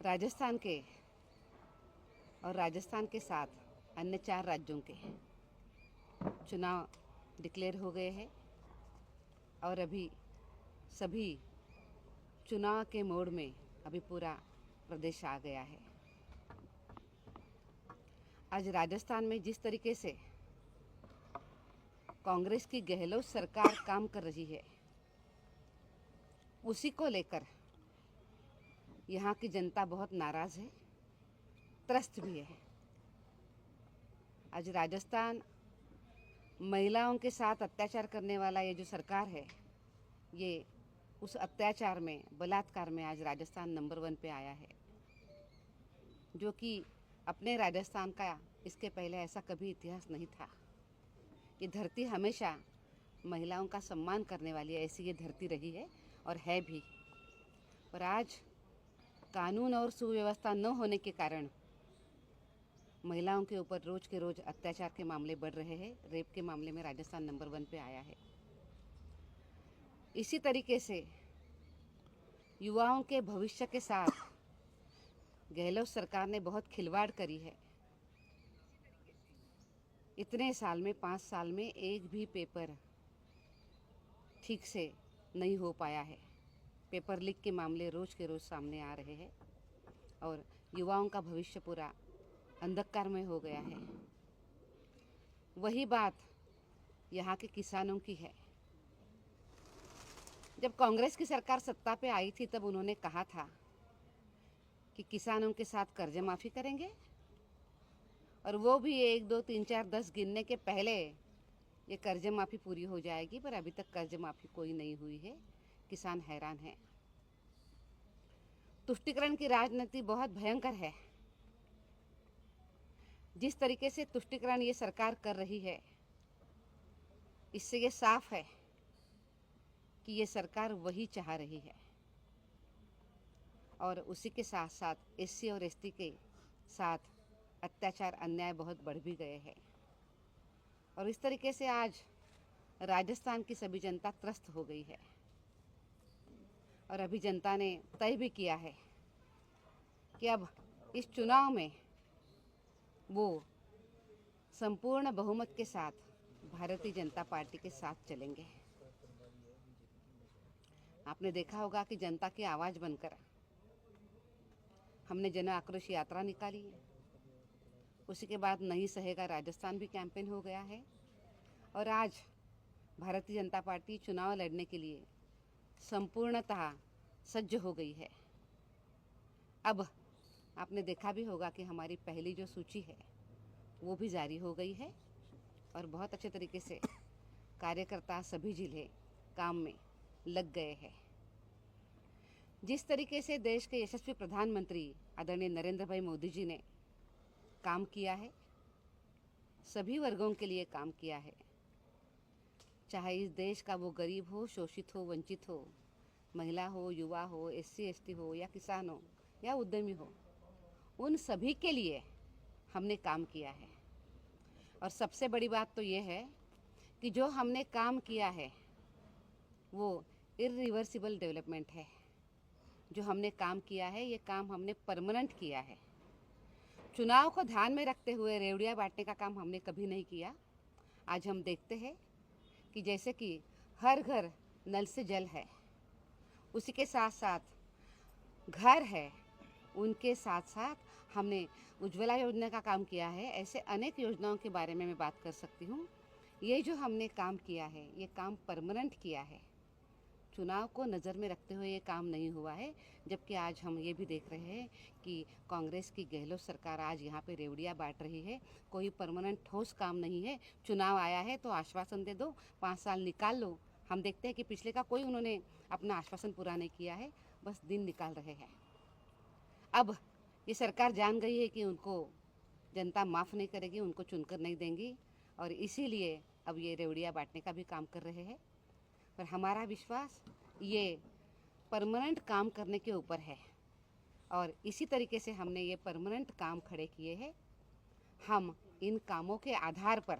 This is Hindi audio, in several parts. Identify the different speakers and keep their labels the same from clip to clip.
Speaker 1: राजस्थान के और राजस्थान के साथ अन्य 4 राज्यों के चुनाव डिक्लेयर हो गए हैं और अभी सभी चुनाव के मोड में अभी पूरा प्रदेश आ गया है। आज राजस्थान में जिस तरीके से कांग्रेस की गहलोत सरकार काम कर रही है, उसी को लेकर यहाँ की जनता बहुत नाराज़ है, त्रस्त भी है। आज राजस्थान महिलाओं के साथ अत्याचार करने वाला ये जो सरकार है, ये उस अत्याचार में, बलात्कार में आज राजस्थान नंबर 1 पे आया है, जो कि अपने राजस्थान का इसके पहले ऐसा कभी इतिहास नहीं था। ये धरती हमेशा महिलाओं का सम्मान करने वाली है, ऐसी ये धरती रही है और है भी। पर आज कानून और सुव्यवस्था न होने के कारण महिलाओं के ऊपर रोज के रोज अत्याचार के मामले बढ़ रहे हैं। रेप के मामले में राजस्थान नंबर 1 पे आया है। इसी तरीके से युवाओं के भविष्य के साथ गहलोत सरकार ने बहुत खिलवाड़ करी है। इतने साल में, 5 साल में एक भी पेपर ठीक से नहीं हो पाया है। पेपर लीक के मामले रोज के रोज सामने आ रहे हैं और युवाओं का भविष्य पूरा अंधकार में हो गया है। वही बात यहाँ के किसानों की है। जब कांग्रेस की सरकार सत्ता पे आई थी, तब उन्होंने कहा था कि किसानों के साथ कर्ज माफ़ी करेंगे, और वो भी 1, 2, 3, 4, 10 गिनने के पहले ये कर्ज माफ़ी पूरी हो जाएगी। पर अभी तक कर्ज माफ़ी कोई नहीं हुई है। किसान हैरान है। तुष्टीकरण की राजनीति बहुत भयंकर है। जिस तरीके से तुष्टीकरण ये सरकार कर रही है, इससे ये साफ है कि ये सरकार वही चाह रही है और उसी के साथ साथ एससी और एसटी के साथ अत्याचार, अन्याय बहुत बढ़ भी गए हैं। और इस तरीके से आज राजस्थान की सभी जनता त्रस्त हो गई है और अभी जनता ने तय भी किया है कि अब इस चुनाव में वो संपूर्ण बहुमत के साथ भारतीय जनता पार्टी के साथ चलेंगे। आपने देखा होगा कि जनता की आवाज़ बनकर हमने जन आक्रोश यात्रा निकाली है। उसी के बाद नहीं सहेगा राजस्थान भी कैंपेन हो गया है और आज भारतीय जनता पार्टी चुनाव लड़ने के लिए संपूर्णतः सज्ज हो गई है। अब आपने देखा भी होगा कि हमारी पहली जो सूची है वो भी जारी हो गई है और बहुत अच्छे तरीके से कार्यकर्ता सभी जिले काम में लग गए हैं। जिस तरीके से देश के यशस्वी प्रधानमंत्री आदरणीय नरेंद्र भाई मोदी जी ने काम किया है, सभी वर्गों के लिए काम किया है, चाहे इस देश का वो गरीब हो, शोषित हो, वंचित हो, महिला हो, युवा हो, एससी एसटी हो या किसान हो या उद्यमी हो, उन सभी के लिए हमने काम किया है। और सबसे बड़ी बात तो ये है कि जो हमने काम किया है वो इरिवर्सिबल डेवलपमेंट है। जो हमने काम किया है, ये काम हमने परमानेंट किया है। चुनाव को ध्यान में रखते हुए रेवड़ियाँ बांटने का काम हमने कभी नहीं किया। आज हम देखते हैं कि जैसे कि हर घर नल से जल है, उसी के साथ साथ घर है, उनके साथ साथ हमने उज्ज्वला योजना का काम किया है। ऐसे अनेक योजनाओं के बारे में मैं बात कर सकती हूँ। ये जो हमने काम किया है, ये काम परमानेंट किया है। चुनाव को नज़र में रखते हुए ये काम नहीं हुआ है। जबकि आज हम ये भी देख रहे हैं कि कांग्रेस की गहलोत सरकार आज यहाँ पे रेवड़ियाँ बांट रही है। कोई परमानेंट ठोस काम नहीं है। चुनाव आया है तो आश्वासन दे दो, 5 साल निकाल लो। हम देखते हैं कि पिछले का कोई उन्होंने अपना आश्वासन पूरा नहीं किया है, बस दिन निकाल रहे हैं। अब ये सरकार जान गई है कि उनको जनता माफ़ नहीं करेगी, उनको चुनकर नहीं देंगी, और इसीलिए अब ये रेवड़ियाँ बांटने का भी काम कर रहे हैं। पर हमारा विश्वास ये परमानेंट काम करने के ऊपर है और इसी तरीके से हमने ये परमानेंट काम खड़े किए हैं। हम इन कामों के आधार पर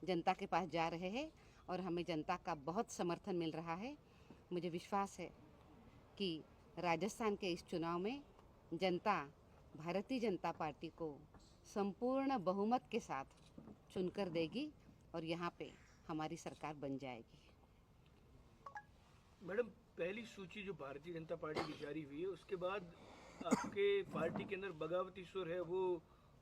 Speaker 1: जनता के पास जा रहे हैं और हमें जनता का बहुत समर्थन मिल रहा है। मुझे विश्वास है कि राजस्थान के इस चुनाव में जनता भारतीय जनता पार्टी को संपूर्ण बहुमत के साथ चुनकर देगी और यहाँ पे हमारी सरकार बन जाएगी।
Speaker 2: मैडम, पहली सूची जो भारतीय जनता पार्टी की जारी हुई है उसके बाद आपके पार्टी के अंदर बगावती सुर है वो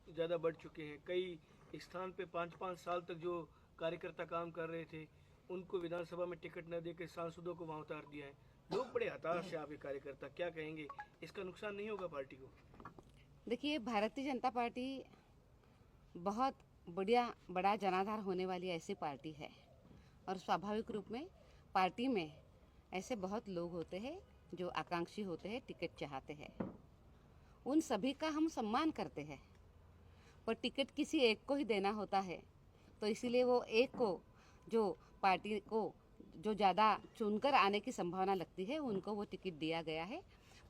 Speaker 2: ज़्यादा बढ़ चुके हैं। कई स्थान पे 5-5 साल तक जो कार्यकर्ता काम कर रहे थे उनको विधानसभा में टिकट न देकर सांसदों को वहाँ उतार दिया है। लोग बड़े हताश है। आपके कार्यकर्ता क्या कहेंगे, इसका नुकसान नहीं होगा पार्टी को?
Speaker 1: देखिए, भारतीय जनता पार्टी बहुत बड़ा जनाधार होने वाली ऐसी पार्टी है और स्वाभाविक रूप में पार्टी में ऐसे बहुत लोग होते हैं जो आकांक्षी होते हैं, टिकट चाहते हैं। उन सभी का हम सम्मान करते हैं, पर टिकट किसी एक को ही देना होता है, तो इसीलिए वो एक को जो पार्टी को जो ज़्यादा चुनकर आने की संभावना लगती है उनको वो टिकट दिया गया है।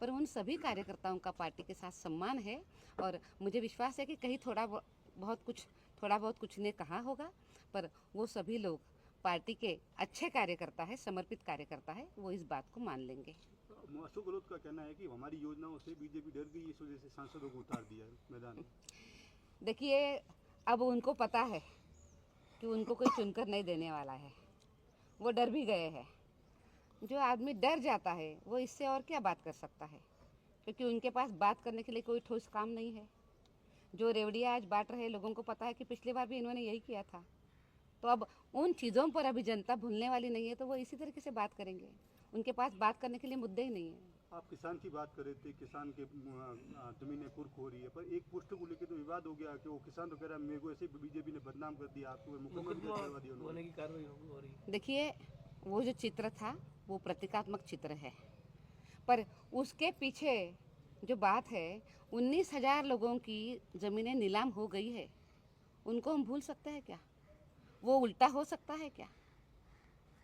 Speaker 1: पर उन सभी कार्यकर्ताओं का पार्टी के साथ सम्मान है और मुझे विश्वास है कि कहीं थोड़ा बहुत कुछ ने कहा होगा, पर वो सभी लोग पार्टी के अच्छे कार्यकर्ता है, समर्पित कार्यकर्ता है, वो इस बात को मान लेंगे।
Speaker 3: अशोक गहलोत का कहना है कि हमारी योजनाओं से बीजेपी डर गई, इस वजह से सांसदों को उतार दिया मैदान में।
Speaker 1: देखिए, अब उनको पता है कि उनको कोई चुनकर नहीं देने वाला है, वो डर भी गए हैं। जो आदमी डर जाता है वो इससे और क्या बात कर सकता है, क्योंकि उनके पास बात करने के लिए कोई ठोस काम नहीं है। जो रेवड़ियाँ आज बांट रहे लोगों को पता है कि पिछली बार भी इन्होंने यही किया था, तो अब उन चीज़ों पर अभी जनता भूलने वाली नहीं है, तो वो इसी तरीके से बात करेंगे। उनके पास बात करने के लिए मुद्दे ही नहीं है।
Speaker 3: आप किसान की बात कर रहे थे, किसान के जमीनें कुर्क हो रही है, पर एक पोस्ट को लेकर तो विवाद हो गया कि वो किसान तो कह रहा है मेरे को ऐसे बीजेपी ने बदनाम कर दिया, आपको मुकम्मल
Speaker 2: होने की कार्रवाई हो रही है।
Speaker 1: देखिए, वो जो चित्र था वो प्रतीकात्मक चित्र है, पर उसके पीछे जो बात है 19,000 लोगों की ज़मीनें नीलाम हो गई है, उनको हम भूल सकते हैं क्या? वो उल्टा हो सकता है क्या?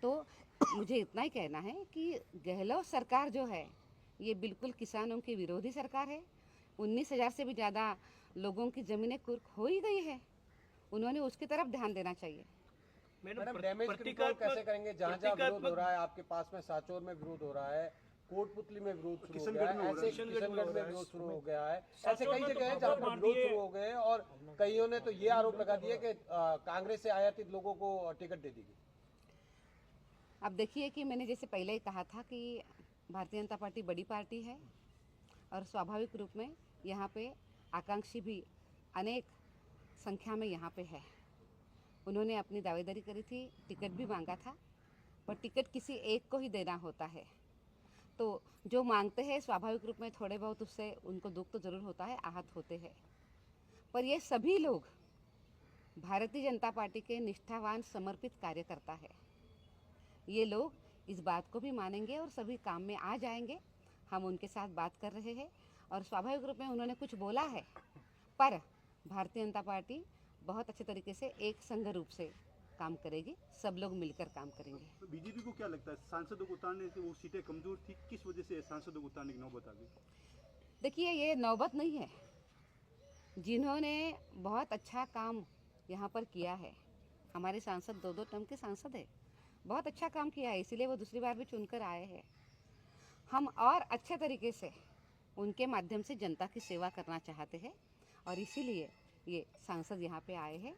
Speaker 1: तो मुझे इतना ही कहना है कि गहलोत सरकार जो है ये बिल्कुल किसानों की विरोधी सरकार है। 19,000 से भी ज़्यादा लोगों की ज़मीनें कुर्क हो ही गई है, उन्होंने उसकी तरफ ध्यान देना चाहिए।
Speaker 4: मैडम, डैमेज कंट्रोल कैसे करेंगे? जहाँ जहाँ विरोध हो रहा है, आपके पास में सांचौर में विरोध हो रहा है, कोटपुतली में विरोध शुरू हो गया है, ऐसे किशनगढ़ में विरोध शुरू हो गया है, ऐसे कई जगह है जहाँ पर विरोध शुरू हो गए हैं और कईयों ने तो ये आरोप लगा दिया कि कांग्रेस से आयातित लोगों को टिकट दे दी।
Speaker 1: अब देखिए कि मैंने जैसे पहले ही कहा था कि भारतीय जनता पार्टी बड़ी पार्टी है और स्वाभाविक रूप में यहाँ पे आकांक्षी भी अनेक संख्या में यहाँ पे है। उन्होंने अपनी दावेदारी करी थी, टिकट भी मांगा था, पर टिकट किसी एक को ही देना होता है, तो जो मांगते हैं स्वाभाविक रूप में थोड़े बहुत उससे उनको दुख तो ज़रूर होता है, आहत होते हैं। पर ये सभी लोग भारतीय जनता पार्टी के निष्ठावान समर्पित कार्यकर्ता है। ये लोग इस बात को भी मानेंगे और सभी काम में आ जाएंगे। हम उनके साथ बात कर रहे हैं और स्वाभाविक रूप में उन्होंने कुछ बोला है, पर भारतीय जनता पार्टी बहुत अच्छे तरीके से एक संघ रूप से काम करेगी, सब लोग मिलकर काम करेंगे।
Speaker 3: तो बीजेपी को क्या लगता है सांसदों को उतारने से वो सीटें कमजोर थी, किस वजह से सांसदों को उतारने की नौबत आ गई?
Speaker 1: देखिए, ये नौबत नहीं है, जिन्होंने बहुत अच्छा काम यहाँ पर किया है, हमारे सांसद 2-2 टर्म के सांसद है, बहुत अच्छा काम किया है, इसीलिए वो दूसरी बार भी चुनकर आए हैं। हम और अच्छे तरीके से उनके माध्यम से जनता की सेवा करना चाहते हैं और इसीलिए ये सांसद यहाँ पे आए हैं।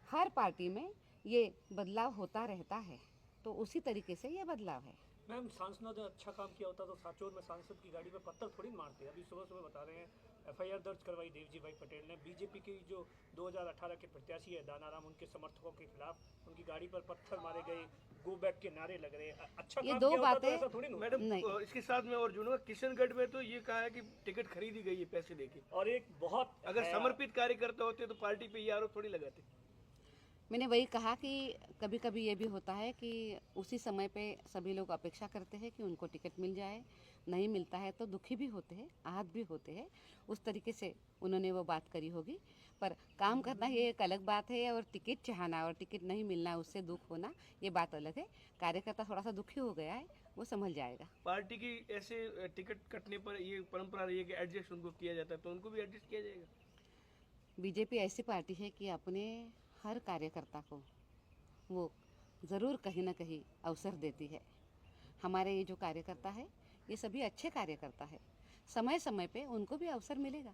Speaker 1: हर पार्टी में ये बदलाव होता रहता है, तो उसी तरीके से ये बदलाव है।
Speaker 5: मैम, सांसद ने अच्छा काम किया होता तो सांचौर में सांसद की गाड़ी पे पत्थर थोड़ी मारते। अभी सुबह सुबह बता रहे हैं एफआईआर दर्ज करवाई देवजी भाई पटेल ने, बीजेपी की जो 2018 के प्रत्याशी है दानाराम, उनके समर्थकों के खिलाफ उनकी गाड़ी पर पत्थर मारे गए, गो बैक के नारे लग रहे हैं। अच्छा
Speaker 1: ये
Speaker 5: काम
Speaker 1: दो
Speaker 5: किया होता
Speaker 1: बातें
Speaker 5: तो ऐसा थोड़ी ना।
Speaker 2: मैडम, इसके साथ में और जुड़ूंगा, किशनगढ़ में तो ये कहा है कि टिकट खरीदी गई है पैसे देके,
Speaker 5: और एक बहुत
Speaker 2: अगर समर्पित कार्यकर्ता होते तो पार्टी पे ये आरोप थोड़ी लगाते।
Speaker 1: मैंने वही कहा कि कभी कभी ये भी होता है कि उसी समय पे सभी लोग अपेक्षा करते हैं कि उनको टिकट मिल जाए, नहीं मिलता है तो दुखी भी होते हैं, आहत भी होते हैं। उस तरीके से उन्होंने वो बात करी होगी, पर काम करना ये एक अलग बात है और टिकट चाहना और टिकट नहीं मिलना उससे दुख होना ये बात अलग है। कार्यकर्ता थोड़ा सा दुखी हो गया है, वो संभल जाएगा।
Speaker 2: पार्टी की ऐसे टिकट कटने पर ये परंपरा रही है कि एडजस्ट उनको किया जाता है, तो उनको भी एडजस्ट किया जाएगा।
Speaker 1: बीजेपी ऐसी पार्टी है कि अपने हर कार्यकर्ता को वो ज़रूर कहीं ना कहीं अवसर देती है। हमारे ये जो कार्यकर्ता है ये सभी अच्छे कार्यकर्ता है, समय समय पे उनको भी अवसर मिलेगा।